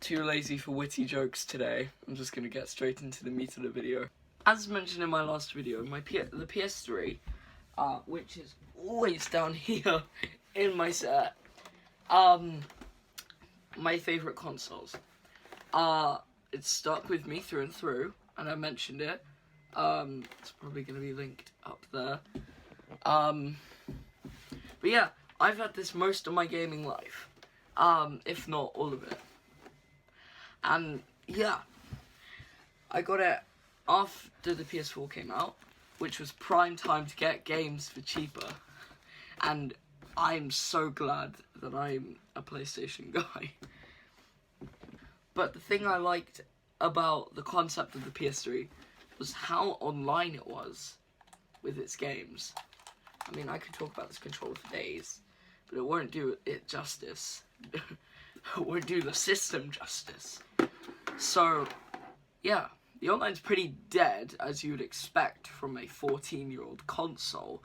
too lazy for witty jokes today. I'm just gonna get straight into the meat of the video. As mentioned in my last video, the PS3, which is always down here in my set, my favourite consoles. It's stuck with me through and through, and I mentioned it. It's probably gonna be linked up there. But yeah, I've had this most of my gaming life, if not all of it. And yeah, I got it after the PS4 came out, which was prime time to get games for cheaper. And I'm so glad that I'm a PlayStation guy. But the thing I liked about the concept of the PS3 was how online it was with its games. I mean, I could talk about this controller for days, but it won't do it justice. It won't do the system justice. So, yeah, the online's pretty dead, as you would expect from a 14-year-old console.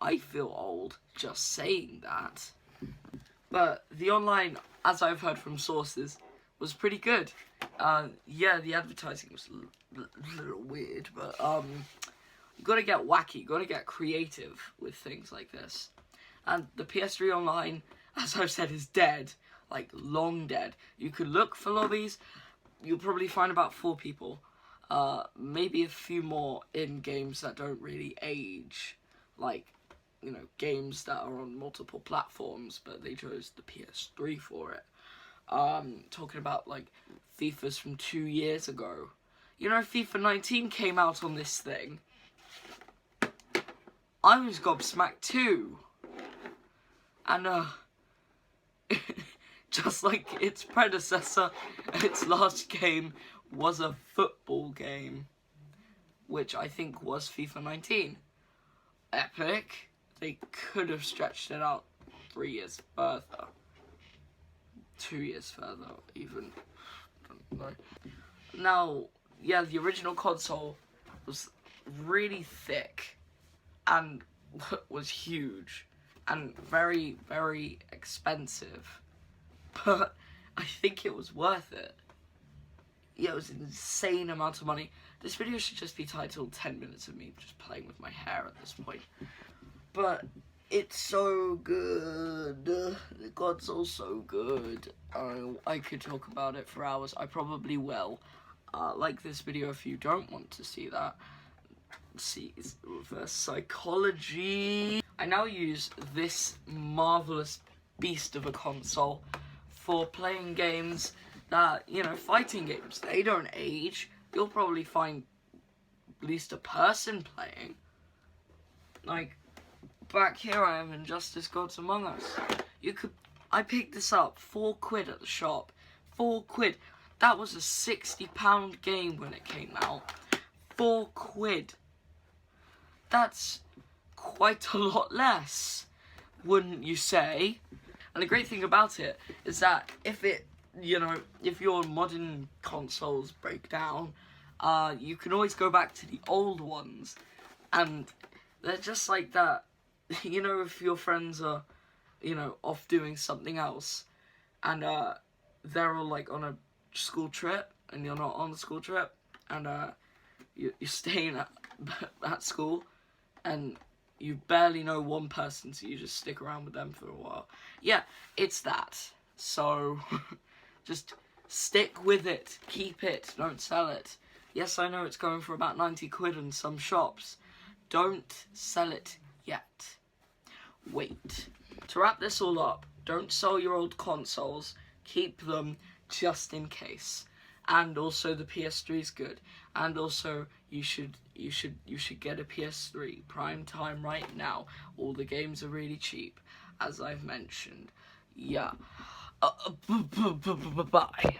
I feel old just saying that. But the online, as I've heard from sources, was pretty good. Yeah, the advertising was a little weird, but you gotta get wacky, you gotta get creative with things like this. And the PS3 Online, as I've said, is dead. Like, long dead. You could look for lobbies, you'll probably find about 4 people. Maybe a few more in games that don't really age. Like, you know, games that are on multiple platforms, but they chose the PS3 for it. Talking about, like, FIFAs from 2 years ago. You know, FIFA 19 came out on this thing. I was gobsmacked too. And, just like its predecessor, its last game was a football game, which I think was FIFA 19. Epic. They could have stretched it out 3 years further. 2 years further, even. Don't know. Now, yeah, the original console was really thick and was huge and very, very expensive. But I think it was worth it. Yeah, it was an insane amount of money. This video should just be titled 10 minutes of me just playing with my hair at this point. But it's so good. The console's so good. I could talk about it for hours. I probably will. Like this video if you don't want to see that. See, it's reverse psychology. I now use this marvelous beast of a console for playing games that, you know, fighting games. They don't age. You'll probably find at least a person playing. Like, back here I am in Justice Gods Among Us. I picked this up, £4 at the shop. £4. That was a £60 game when it came out. £4. That's quite a lot less, wouldn't you say? And the great thing about it is that if your modern consoles break down, you can always go back to the old ones, and they're just like that. You know, if your friends are, you know, off doing something else, and they're all like on a school trip, and you're not on the school trip, and you're staying at school, and you barely know one person, so you just stick around with them for a while. Yeah, it's that. So, just stick with it. Keep it. Don't sell it. Yes, I know it's going for about £90 in some shops. Don't sell it yet. Wait. To wrap this all up, don't sell your old consoles. Keep them just in case. And also the PS3 is good. And also you should get a PS3 prime time right now. All the games are really cheap, as I've mentioned. Yeah. Bye.